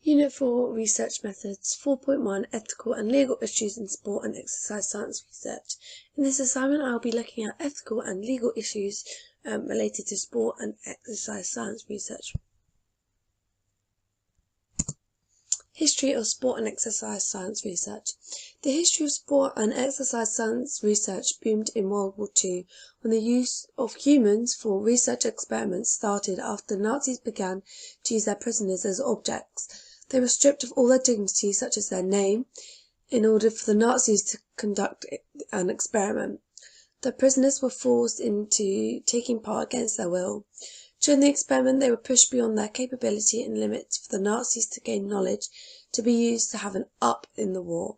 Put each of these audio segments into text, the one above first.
Unit 4 Research Methods 4.1 Ethical and Legal Issues in Sport and Exercise Science Research. In this assignment I will be looking at ethical and legal issues related to sport and exercise science research. History of sport and exercise science research. The history of sport and exercise science research boomed in World War II when the use of humans for research experiments started after the Nazis began to use their prisoners as objects. They were stripped of all their dignity, such as their name, in order for the Nazis to conduct an experiment. The prisoners were forced into taking part against their will. During the experiment, they were pushed beyond their capability and limits for the Nazis to gain knowledge to be used to have an up in the war.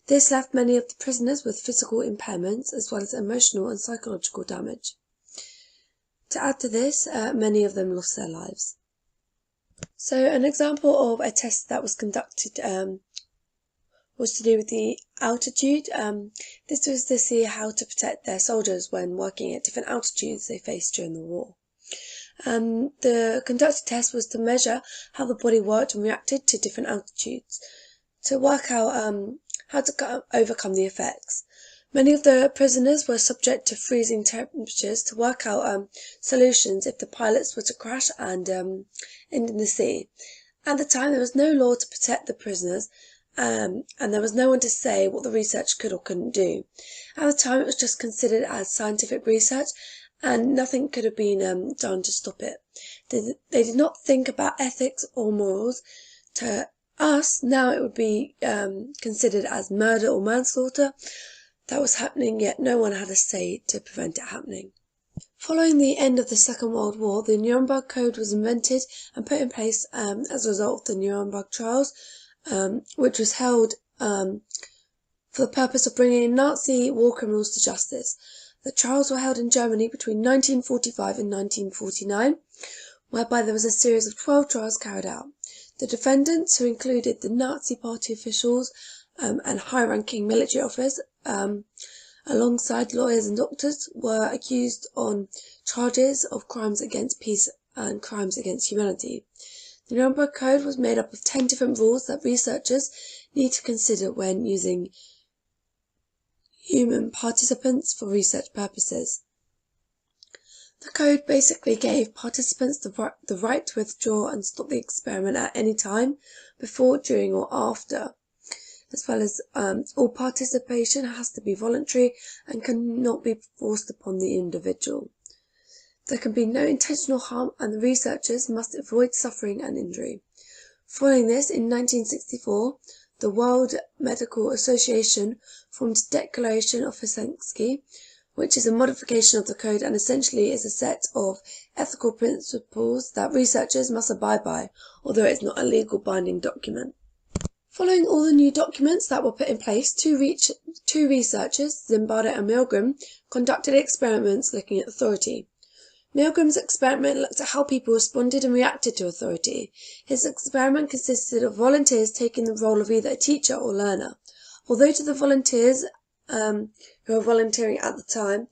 This left many of the prisoners with physical impairments as well as emotional and psychological damage. To add to this, many of them lost their lives. So an example of a test that was conducted was to do with the altitude. This was to see how to protect their soldiers when working at different altitudes they faced during the war. The conducted test was to measure how the body worked and reacted to different altitudes, to work out how to overcome the effects. Many of the prisoners were subject to freezing temperatures to work out solutions if the pilots were to crash and end in the sea. At the time, there was no law to protect the prisoners, and there was no one to say what the research could or couldn't do. At the time, it was just considered as scientific research, and nothing could have been done to stop it. They did not think about ethics or morals. To us, now it would be considered as murder or manslaughter. That was happening, yet no one had a say to prevent it happening. Following the end of the Second World War, the Nuremberg Code was invented and put in place as a result of the Nuremberg trials, which was held for the purpose of bringing Nazi war criminals to justice. The trials were held in Germany between 1945 and 1949, whereby there was a series of 12 trials carried out. The defendants, who included the Nazi Party officials and high-ranking military officers, alongside lawyers and doctors, were accused on charges of crimes against peace and crimes against humanity. The Nuremberg Code was made up of 10 different rules that researchers need to consider when using human participants for research purposes. The code basically gave participants the right to withdraw and stop the experiment at any time, before, during or after, as well as all participation has to be voluntary and cannot be forced upon the individual. There can be no intentional harm, and the researchers must avoid suffering and injury. Following this, in 1964, the World Medical Association formed the Declaration of Helsinki, which is a modification of the code and essentially is a set of ethical principles that researchers must abide by, although it's not a legal binding document. Following all the new documents that were put in place, two researchers, Zimbardo and Milgram, conducted experiments looking at authority. Milgram's experiment looked at how people responded and reacted to authority. His experiment consisted of volunteers taking the role of either a teacher or learner. Although to the volunteers who were volunteering at the time,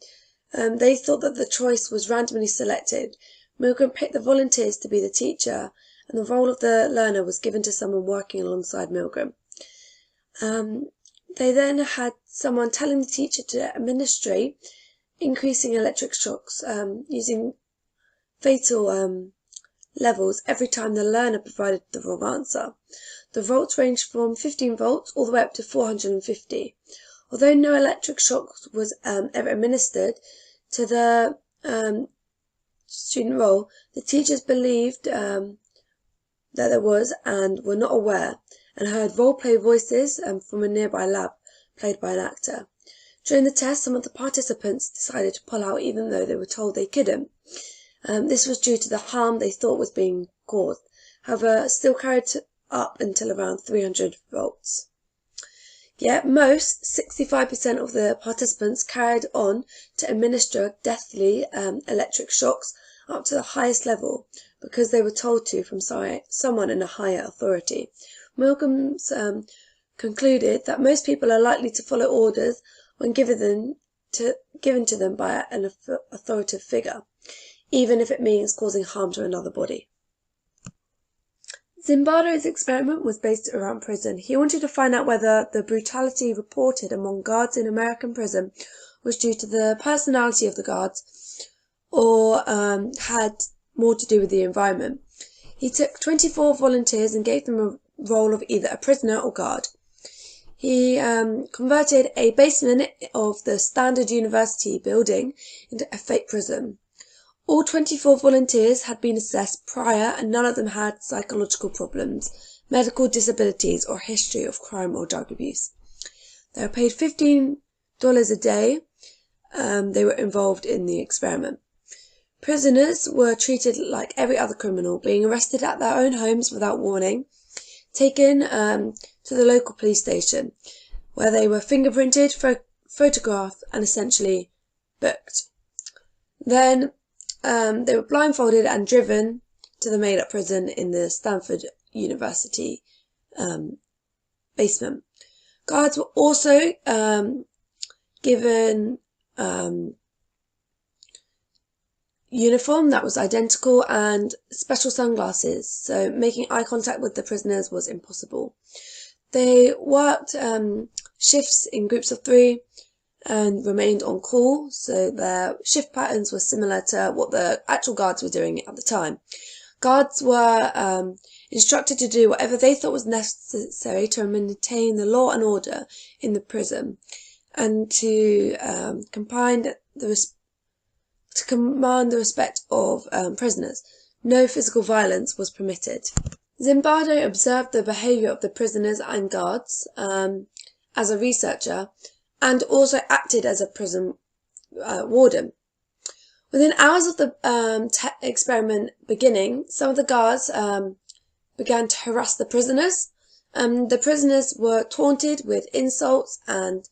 they thought that the choice was randomly selected, Milgram picked the volunteers to be the teacher, and the role of the learner was given to someone working alongside Milgram. They then had someone telling the teacher to administrate increasing electric shocks using fatal levels every time the learner provided the wrong answer. The volts ranged from 15 volts all the way up to 450. Although no electric shock was ever administered to the student role, the teachers believed that there was and were not aware, and heard role-play voices from a nearby lab played by an actor. During the test, some of the participants decided to pull out even though they were told they couldn't. This was due to the harm they thought was being caused, however, still carried up until around 300 volts. Yet most, 65% of the participants, carried on to administer deathly electric shocks up to the highest level because they were told to from someone in a higher authority. Milgram concluded that most people are likely to follow orders when given to them by an authoritative figure, even if it means causing harm to another body. Zimbardo's experiment was based around prison. He wanted to find out whether the brutality reported among guards in American prison was due to the personality of the guards or had more to do with the environment. He took 24 volunteers and gave them a role of either a prisoner or guard. He converted a basement of the Standard University building into a fake prison. All 24 volunteers had been assessed prior and none of them had psychological problems, medical disabilities or history of crime or drug abuse. They were paid $15 a day. They were involved in the experiment. Prisoners were treated like every other criminal, being arrested at their own homes without warning, taken to the local police station, where they were fingerprinted, photographed, and essentially booked. Then they were blindfolded and driven to the made-up prison in the Stanford University basement. Guards were also given uniform that was identical and special sunglasses, so making eye contact with the prisoners was impossible. They worked shifts in groups of 3 and remained on call, so their shift patterns were similar to what the actual guards were doing at the time. Guards were instructed to do whatever they thought was necessary to maintain the law and order in the prison and to command the respect of prisoners. No physical violence was permitted. Zimbardo observed the behaviour of the prisoners and guards as a researcher and also acted as a prison warden. Within hours of the experiment beginning, some of the guards began to harass the prisoners. The prisoners were taunted with insults and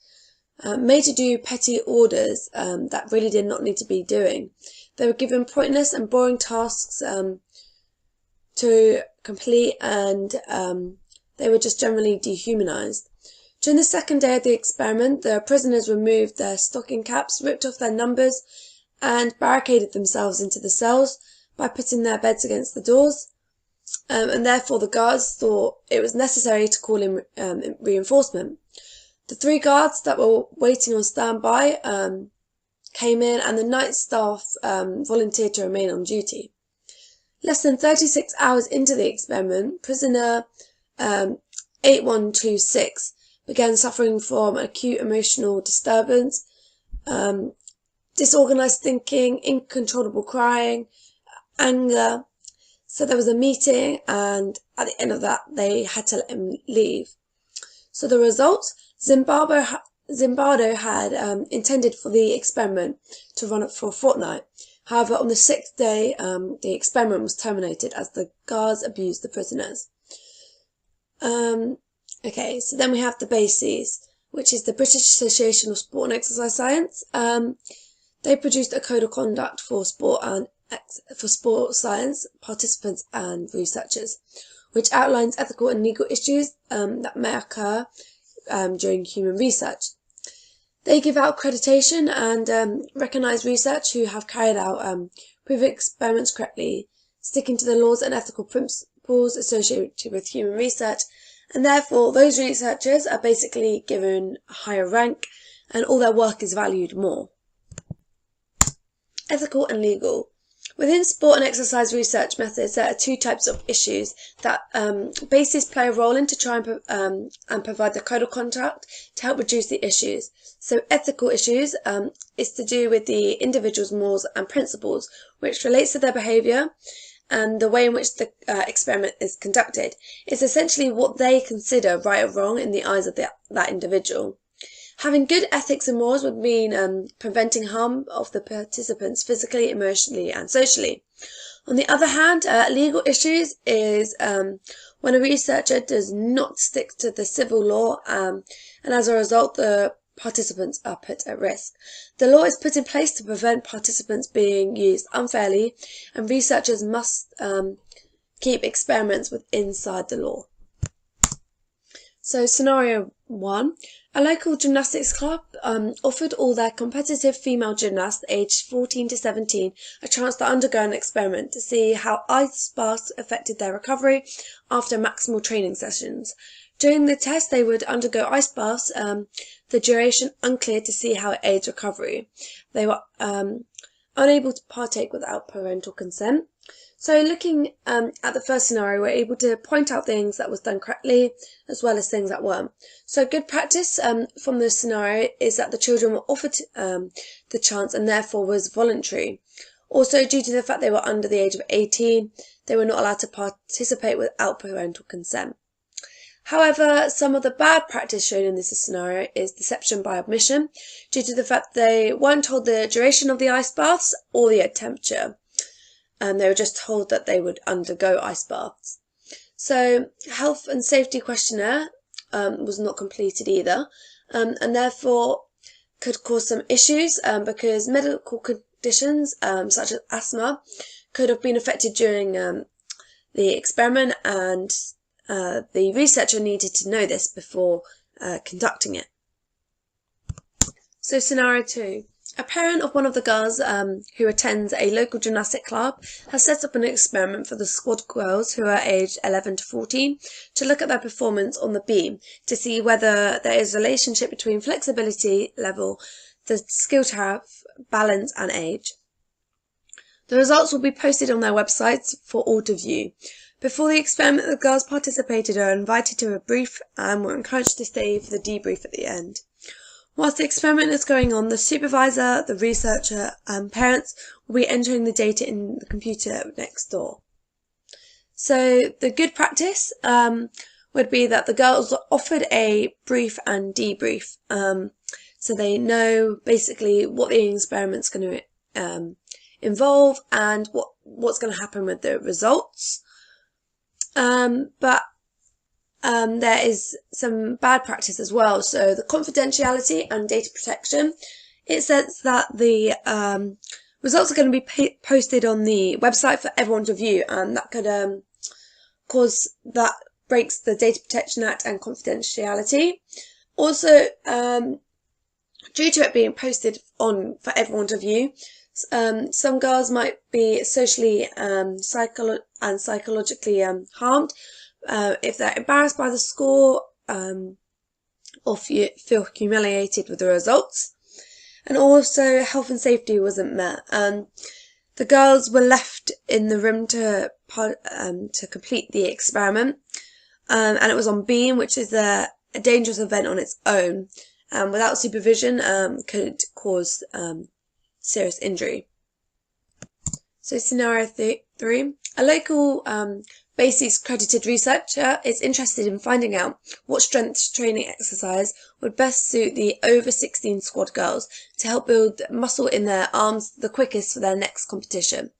made to do petty orders that really did not need to be doing. They were given pointless and boring tasks to complete, and they were just generally dehumanized. During the second day of the experiment, the prisoners removed their stocking caps, ripped off their numbers, and barricaded themselves into the cells by putting their beds against the doors. And therefore the guards thought it was necessary to call in reinforcement. The 3 guards that were waiting on standby came in, and the night staff volunteered to remain on duty. Less than 36 hours into the experiment, prisoner 8126 began suffering from acute emotional disturbance, disorganized thinking, uncontrollable crying, anger. So there was a meeting, and at the end of that, they had to let him leave. So the results, Zimbardo had intended for the experiment to run for a fortnight. However, on the 6th day, the experiment was terminated as the guards abused the prisoners. Okay, so then we have the BASES, which is the British Association of Sport and Exercise Science. They produced a code of conduct for sport science participants and researchers, which outlines ethical and legal issues that may occur during human research. They give out accreditation and recognise research who have carried out proven experiments correctly, sticking to the laws and ethical principles associated with human research, and therefore those researchers are basically given a higher rank and all their work is valued more. Ethical and legal. Within sport and exercise research methods, there are 2 types of issues that BASES play a role in to try and provide the code of conduct to help reduce the issues. So ethical issues is to do with the individual's morals and principles, which relates to their behaviour and the way in which the experiment is conducted. It's essentially what they consider right or wrong in the eyes of that individual. Having good ethics and morals would mean preventing harm of the participants physically, emotionally and socially. On the other hand, legal issues is when a researcher does not stick to the civil law and as a result the participants are put at risk. The law is put in place to prevent participants being used unfairly, and researchers must keep experiments inside the law. So scenario 1, a local gymnastics club offered all their competitive female gymnasts aged 14 to 17 a chance to undergo an experiment to see how ice baths affected their recovery after maximal training sessions. During the test, they would undergo ice baths, the duration unclear to see how it aids recovery. They were unable to partake without parental consent. So looking at the first scenario, we're able to point out things that was done correctly as well as things that weren't. So good practice from this scenario is that the children were offered the chance and therefore was voluntary. Also, due to the fact they were under the age of 18, they were not allowed to participate without parental consent. However, some of the bad practice shown in this scenario is deception by omission, due to the fact they weren't told the duration of the ice baths or the temperature. They were just told that they would undergo ice baths. So, health and safety questionnaire was not completed either, and therefore could cause some issues because medical conditions such as asthma could have been affected during the experiment, and the researcher needed to know this before conducting it. So scenario 2. A parent of one of the girls who attends a local gymnastic club has set up an experiment for the squad girls who are aged 11 to 14 to look at their performance on the beam to see whether there is a relationship between flexibility level, the skill to have, balance and age. The results will be posted on their websites for all to view. Before the experiment, the girls participated are invited to a brief and were encouraged to stay for the debrief at the end. Whilst the experiment is going on, the supervisor, the researcher and parents will be entering the data in the computer next door. So the good practice would be that the girls are offered a brief and debrief, so they know basically what the experiment's going to involve and what's going to happen with the results. But there is some bad practice as well. So the confidentiality and data protection, it says that the results are going to be posted on the website for everyone to view, and that could that breaks the Data Protection Act and confidentiality. Also, due to it being posted on for everyone to view, some girls might be socially and psychologically harmed if they're embarrassed by the score or feel humiliated with the results. And also health and safety wasn't met. The girls were left in the room to complete the experiment, and it was on beam, which is a dangerous event on its own, and without supervision could cause serious injury. So scenario 3, a local BASIS credited researcher is interested in finding out what strength training exercise would best suit the over 16 squad girls to help build muscle in their arms the quickest for their next competition.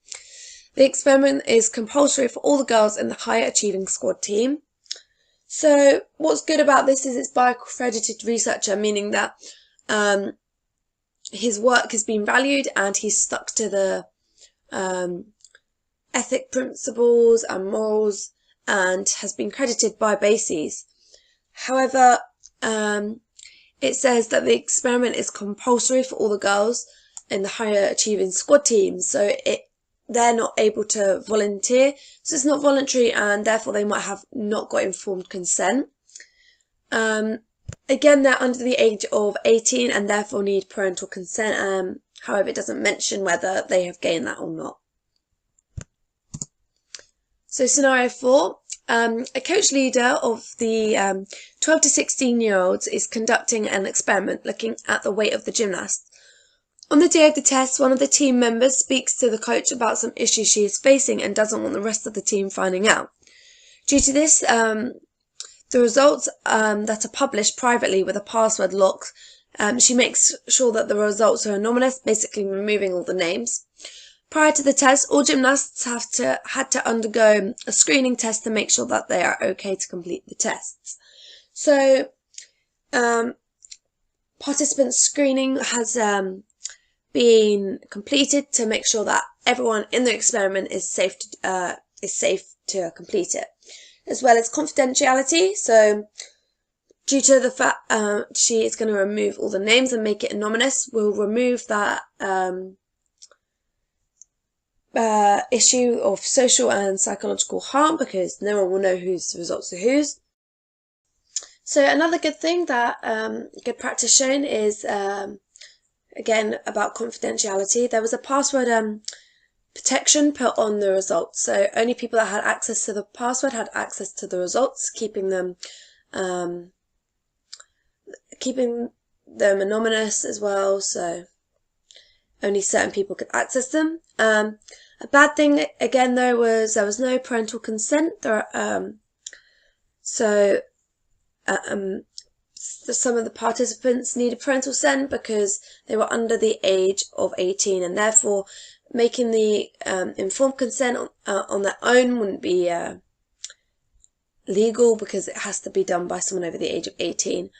The experiment is compulsory for all the girls in the higher achieving squad team. So what's good about this is it's by a credited researcher, meaning that his work has been valued and he's stuck to the ethic principles and morals and has been credited by BASIS. However, it says that the experiment is compulsory for all the girls in the higher achieving squad teams, so they're not able to volunteer, so it's not voluntary and therefore they might have not got informed consent. Again, they're under the age of 18 and therefore need parental consent, however it doesn't mention whether they have gained that or not. So scenario 4, a coach leader of the 12 to 16 year olds is conducting an experiment looking at the weight of the gymnast. On the day of the test, one of the team members speaks to the coach about some issues she is facing and doesn't want the rest of the team finding out. Due to this, the results that are published privately with a password lock, she makes sure that the results are anonymous, basically removing all the names. Prior to the test, all gymnasts had to undergo a screening test to make sure that they are okay to complete the tests. So, participant screening has been completed to make sure that everyone in the experiment is safe to complete it, as well as confidentiality. So, due to the fact she is going to remove all the names and make it anonymous, we'll remove that issue of social and psychological harm, because no one will know whose results are whose. So another good thing that good practice shown is again about confidentiality. There was a password protection put on the results, so only people that had access to the password had access to the results, keeping them anonymous as well, so only certain people could access them. A bad thing again though was there was no parental consent. Some of the participants needed parental consent because they were under the age of 18, and therefore making the informed consent on their own wouldn't be legal, because it has to be done by someone over the age of 18.